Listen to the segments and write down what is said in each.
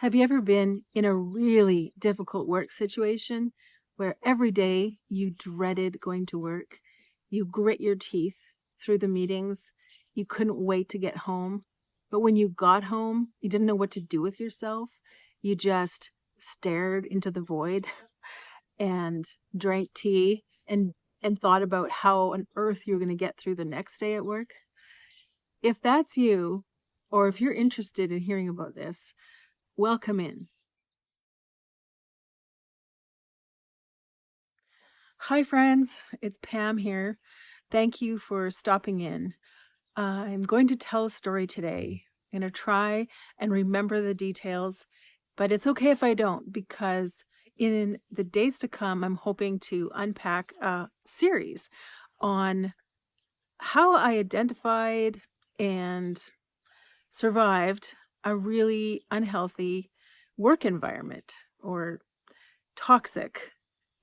Have you ever been in a really difficult work situation where every day you dreaded going to work? You grit your teeth through the meetings. You couldn't wait to get home. But when you got home, you didn't know what to do with yourself. You just stared into the void and drank tea and thought about how on earth you're going to get through the next day at work. If that's you, or if you're interested in hearing about this, welcome in. Hi, friends. It's Pam here. Thank you for stopping in. I'm going to tell a story today. I'm going to try and remember the details, but it's okay if I don't, because in the days to come, I'm hoping to unpack a series on how I identified and survived a really unhealthy work environment, or toxic,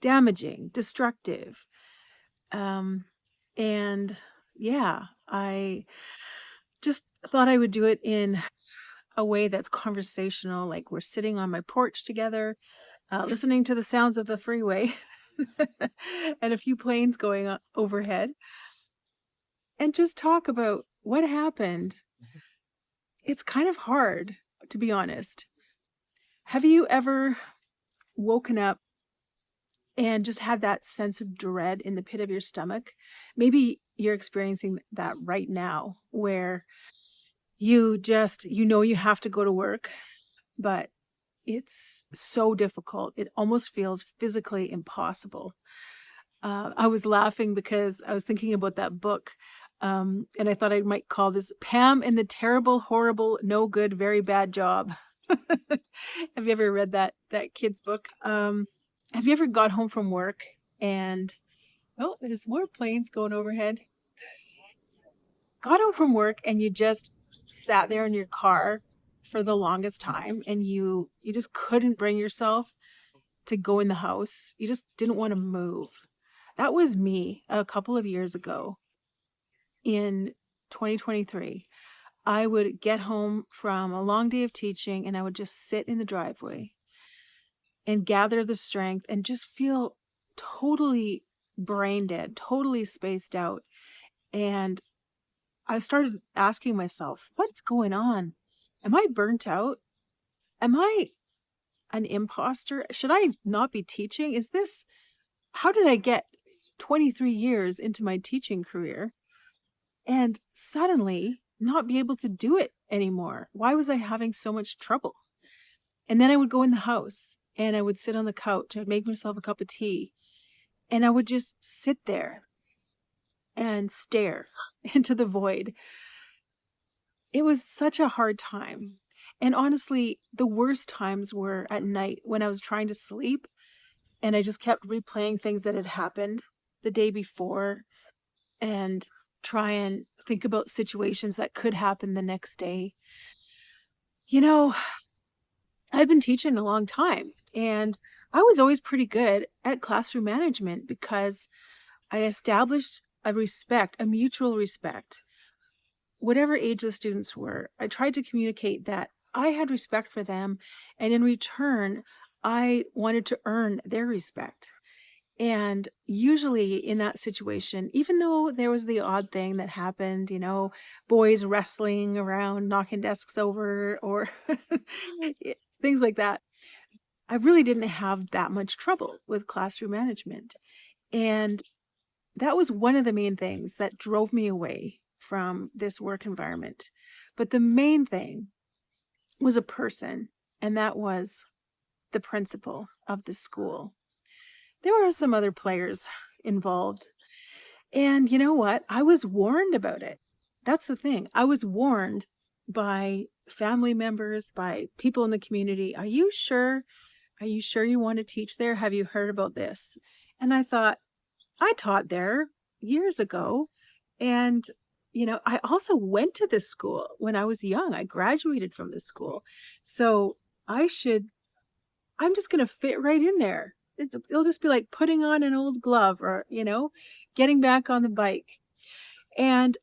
damaging, destructive. Um, and yeah, I just thought I would do it in a way that's conversational, like we're sitting on my porch together, listening to the sounds of the freeway and a few planes going overhead, and just talk about what happened. It's kind of hard, to be honest. Have you ever woken up and just had that sense of dread in the pit of your stomach? Maybe you're experiencing that right now, where you have to go to work, but it's so difficult. It almost feels physically impossible. I was laughing because I was thinking about that book, and I thought I might call this Pam and the Terrible, Horrible, No Good, Very Bad Job. Have you ever read that kid's book? Have you ever got home from work and oh, there's more planes going overhead. Got home from work and you just sat there in your car for the longest time, and you just couldn't bring yourself to go in the house. You just didn't want to move. That was me a couple of years ago in 2023. I would get home from a long day of teaching and I would just sit in the driveway and gather the strength and just feel totally brain dead, totally spaced out. And I started asking myself, what's going on? Am I burnt out? Am I an imposter? Should I not be teaching? How did I get 23 years into my teaching career and suddenly not be able to do it anymore? Why was I having so much trouble? And then I would go in the house and I would sit on the couch. I'd make myself a cup of tea and I would just sit there and stare into the void. It was such a hard time. And honestly, the worst times were at night when I was trying to sleep and I just kept replaying things that had happened the day before and try and think about situations that could happen the next day. You know, I've been teaching a long time and I was always pretty good at classroom management because I established a mutual respect. Whatever age the students were, I tried to communicate that I had respect for them, and in return, I wanted to earn their respect. And usually in that situation, even though there was the odd thing that happened, boys wrestling around, knocking desks over, or things like that, I really didn't have that much trouble with classroom management. And that was one of the main things that drove me away from this work environment. But the main thing was a person, and that was the principal of the school. There were some other players involved. And you know what? I was warned about it. That's the thing. I was warned by family members, by people in the community. Are you sure? Are you sure you want to teach there? Have you heard about this? And I thought, I taught there years ago. And, I also went to this school when I was young. I graduated from this school. So I'm just going to fit right in there. It'll just be like putting on an old glove or, getting back on the bike. And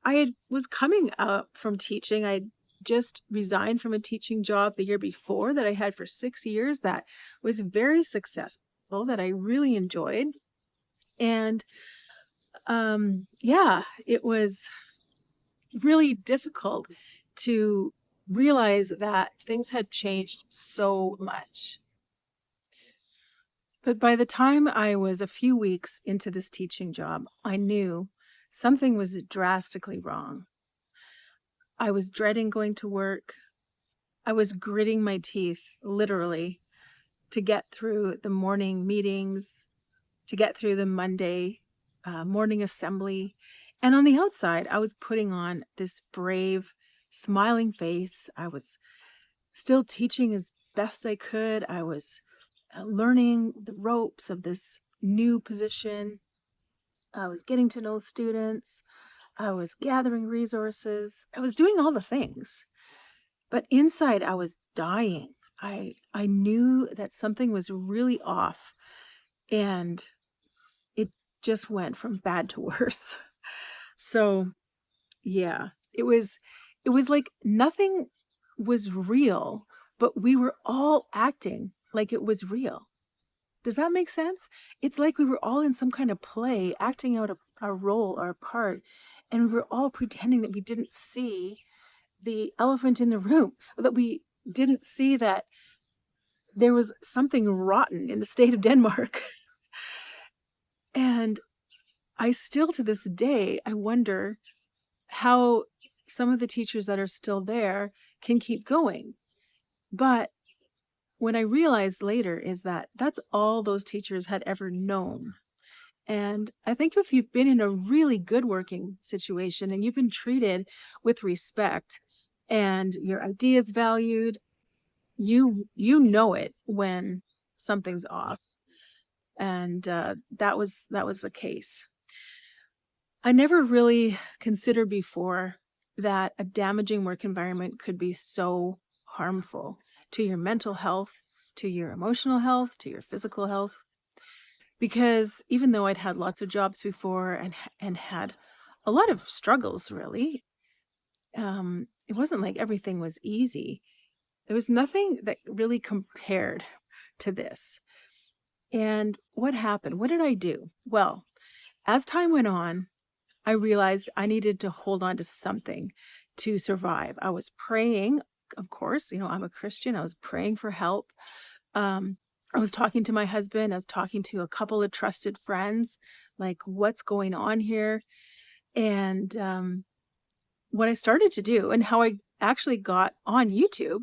was coming up from teaching. I just resigned from a teaching job the year before that I had for 6 years that was very successful, that I really enjoyed. And yeah, it was really difficult to realize that things had changed so much. But by the time I was a few weeks into this teaching job, I knew something was drastically wrong. I was dreading going to work. I was gritting my teeth, literally, to get through the morning meetings, to get through the Monday morning assembly. And on the outside, I was putting on this brave, smiling face. I was still teaching as best I could. I was learning the ropes of this new position. I was getting to know students. I was gathering resources. I was doing all the things. But inside, I was dying. I knew that something was really off, and it just went from bad to worse. So, yeah, it was like nothing was real, but we were all acting like it was real. Does that make sense? It's like we were all in some kind of play, acting out a role or a part, and we were all pretending that we didn't see the elephant in the room, that we didn't see that there was something rotten in the state of Denmark. And I still, to this day, I wonder how some of the teachers that are still there can keep going. But what I realized later is that that's all those teachers had ever known. And I think if you've been in a really good working situation and you've been treated with respect and your ideas valued, you know it when something's off. And that was the case. I never really considered before that a damaging work environment could be so harmful to your mental health, to your emotional health, to your physical health. Because even though I'd had lots of jobs before and had a lot of struggles, really, it wasn't like everything was easy. There was nothing that really compared to this. And what happened? What did I do? Well, as time went on, I realized I needed to hold on to something to survive. I was praying, of course, I'm a Christian. I was praying for help. I was talking to my husband. I was talking to a couple of trusted friends, like, what's going on here? And what I started to do, and how I actually got on YouTube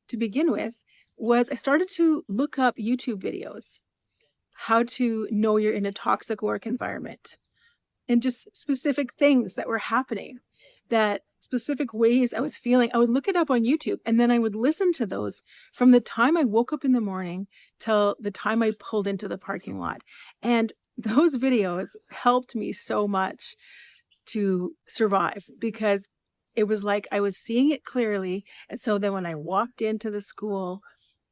to begin with, was I started to look up YouTube videos, how to know you're in a toxic work environment, and just specific things that were happening, that specific ways I was feeling. I would look it up on YouTube, and then I would listen to those from the time I woke up in the morning till the time I pulled into the parking lot. And those videos helped me so much to survive, because it was like I was seeing it clearly. And so then when I walked into the school,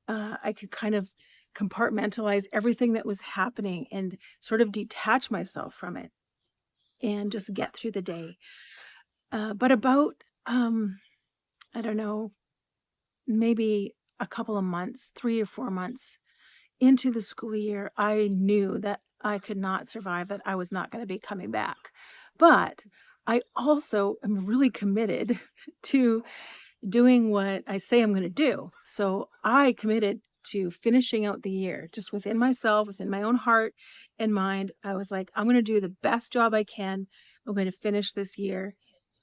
I could kind of compartmentalize everything that was happening and sort of detach myself from it and just get through the day. But about, I don't know, maybe a couple of months, 3 or 4 months into the school year, I knew that I could not survive, that I was not going to be coming back. But I also am really committed to doing what I say I'm going to do. So I committed to finishing out the year just within myself, within my own heart and mind. I was like, I'm going to do the best job I can. I'm going to finish this year,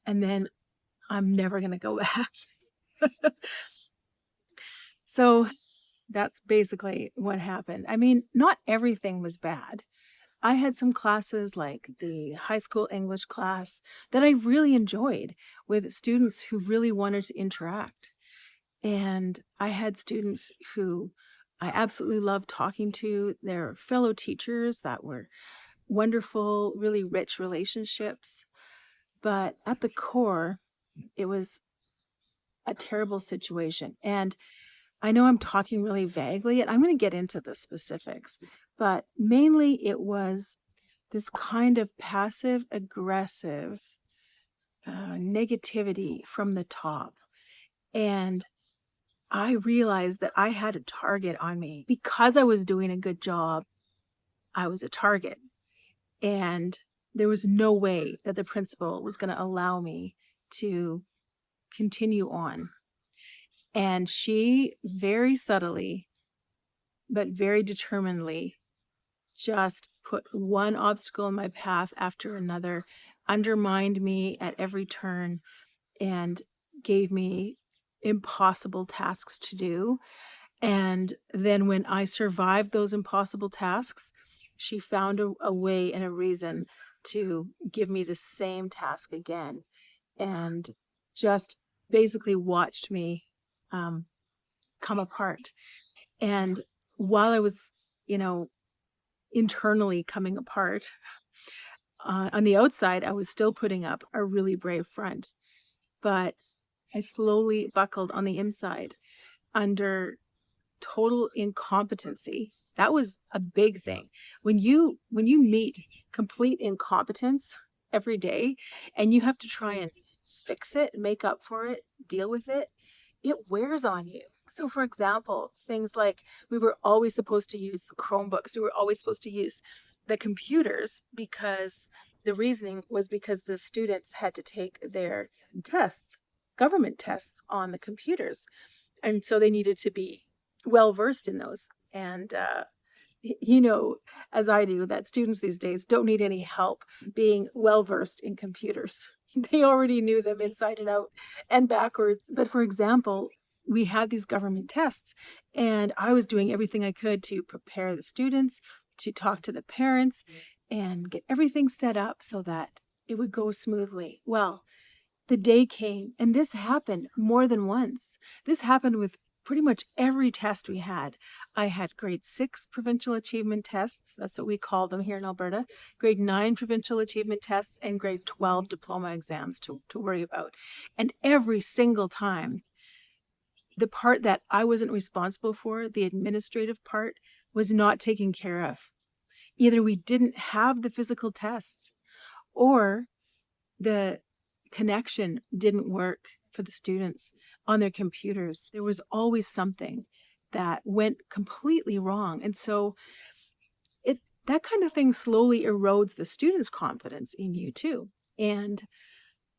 and then I'm never going to go back. So that's basically what happened. I mean, not everything was bad. I had some classes like the high school English class that I really enjoyed, with students who really wanted to interact. And I had students who I absolutely loved talking to. Their fellow teachers that were wonderful, really rich relationships. But at the core, it was a terrible situation. And I know I'm talking really vaguely, and I'm going to get into the specifics, but mainly it was this kind of passive aggressive negativity from the top. And I realized that I had a target on me. Because I was doing a good job, I was a target. And there was no way that the principal was going to allow me to continue on. And she very subtly, but very determinedly, just put one obstacle in my path after another, undermined me at every turn, and gave me impossible tasks to do. And then when I survived those impossible tasks, she found a way and a reason to give me the same task again, and just basically watched me um, come apart. And while I was, you know, internally coming apart, on the outside, I was still putting up a really brave front, but I slowly buckled on the inside under total incompetency. That was a big thing. When you meet complete incompetence every day and you have to try and fix it, make up for it, deal with it, it wears on you. So for example, things like we were always supposed to use Chromebooks. We were always supposed to use the computers because the reasoning was because the students had to take their tests, government tests on the computers. And so they needed to be well versed in those. And you know, as I do, that students these days don't need any help being well versed in computers. They already knew them inside and out and backwards. But for example, we had these government tests, and I was doing everything I could to prepare the students, to talk to the parents, and get everything set up so that it would go smoothly. Well, the day came, and this happened more than once. This happened with pretty much every test we had. I had grade 6 provincial achievement tests, that's what we call them here in Alberta, grade 9 provincial achievement tests, and grade 12 diploma exams to worry about. And every single time, the part that I wasn't responsible for, the administrative part, was not taken care of. Either we didn't have the physical tests, or the connection didn't work for the students on their computers. There was always something that went completely wrong. And so it that kind of thing slowly erodes the students' confidence in you too. And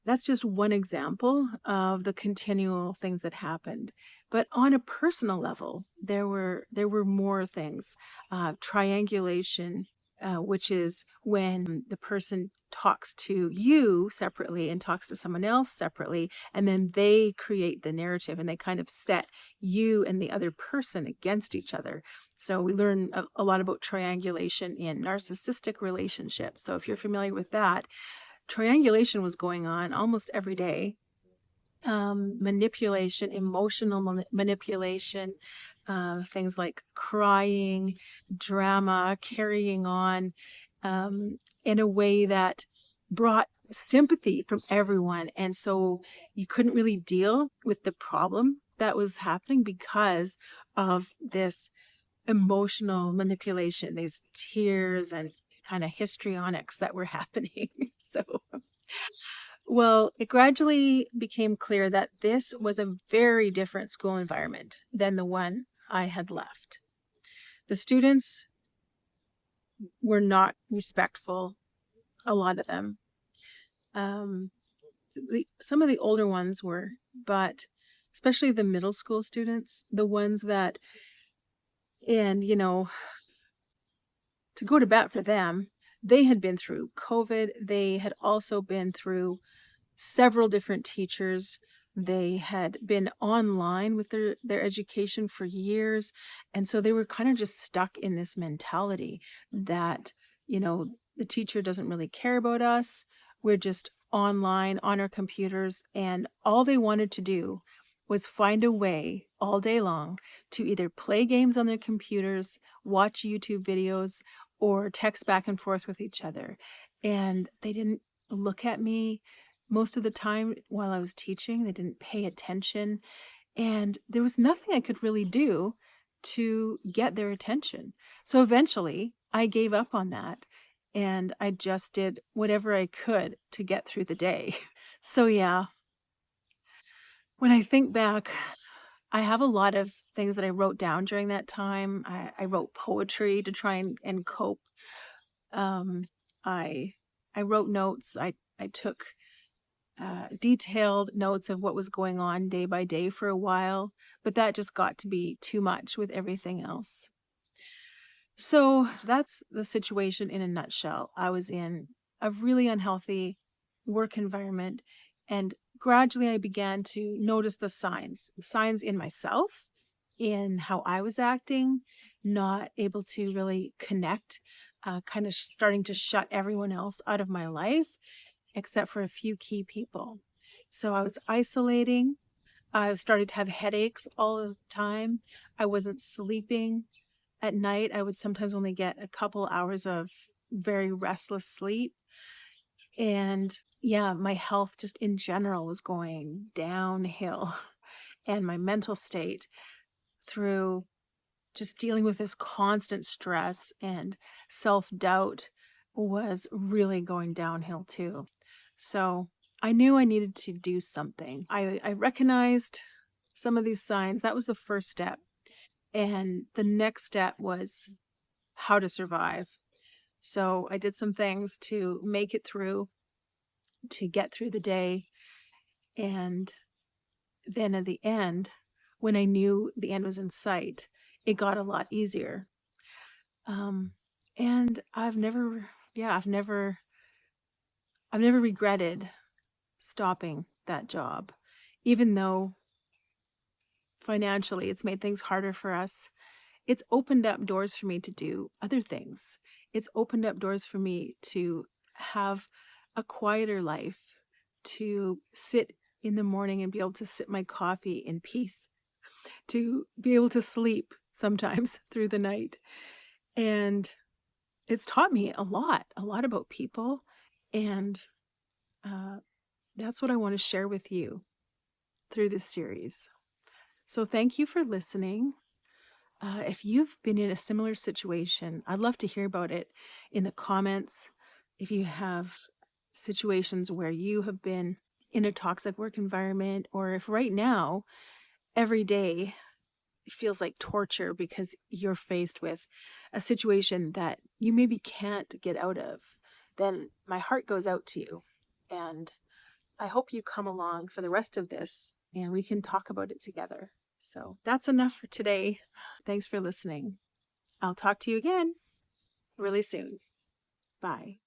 that's just one example of the continual things that happened. But on a personal level, there were more things. Triangulation, which is when the person talks to you separately and talks to someone else separately, and then they create the narrative and they kind of set you and the other person against each other. So we learn a lot about triangulation in narcissistic relationships. So if you're familiar with that, triangulation was going on almost every day. Manipulation, emotional manipulation, things like crying, drama, carrying on in a way that brought sympathy from everyone. And so you couldn't really deal with the problem that was happening because of this emotional manipulation, these tears and kind of histrionics that were happening. So, well, it gradually became clear that this was a very different school environment than the one I had left. The students were not respectful, a lot of them. Um, some of the older ones were, but especially the middle school students, the ones that, and to go to bat for them, they had been through COVID. They had also been through several different teachers. They had been online with their education for years. And so they were kind of just stuck in this mentality that, the teacher doesn't really care about us. We're just online on our computers. And all they wanted to do was find a way all day long to either play games on their computers, watch YouTube videos, or text back and forth with each other. And they didn't look at me most of the time while I was teaching. They didn't pay attention. And there was nothing I could really do to get their attention. So eventually I gave up on that and I just did whatever I could to get through the day. So yeah, When I think back, I have a lot of things that I wrote down during that time. I wrote poetry to try and cope. Um, I I wrote notes. I took detailed notes of what was going on day by day for a while, but that just got to be too much with everything else. So that's the situation in a nutshell. I was in a really unhealthy work environment, and gradually I began to notice the signs in myself, in how I was acting, not able to really connect, kind of starting to shut everyone else out of my life, except for a few key people. So I was isolating. I started to have headaches all the time. I wasn't sleeping. At night, I would sometimes only get a couple hours of very restless sleep. And yeah, my health just in general was going downhill. And my mental state, through just dealing with this constant stress and self doubt, was really going downhill too. So I knew I needed to do something. I recognized some of these signs. That was the first step. And the next step was how to survive. So I did some things to make it through, to get through the day. And then at the end, when I knew the end was in sight, it got a lot easier. Um, and I've never regretted stopping that job, even though financially it's made things harder for us. It's opened up doors for me to do other things. It's opened up doors for me to have a quieter life, to sit in the morning and be able to sip my coffee in peace, to be able to sleep sometimes through the night. And it's taught me a lot about people. And uh, that's what I want to share with you through this series. So thank you for listening. If you've been in a similar situation, I'd love to hear about it in the comments. If you have situations where you have been in a toxic work environment, or if right now, every day feels like torture because you're faced with a situation that you maybe can't get out of, then my heart goes out to you. And I hope you come along for the rest of this and we can talk about it together. So that's enough for today. Thanks for listening. I'll talk to you again really soon. Bye.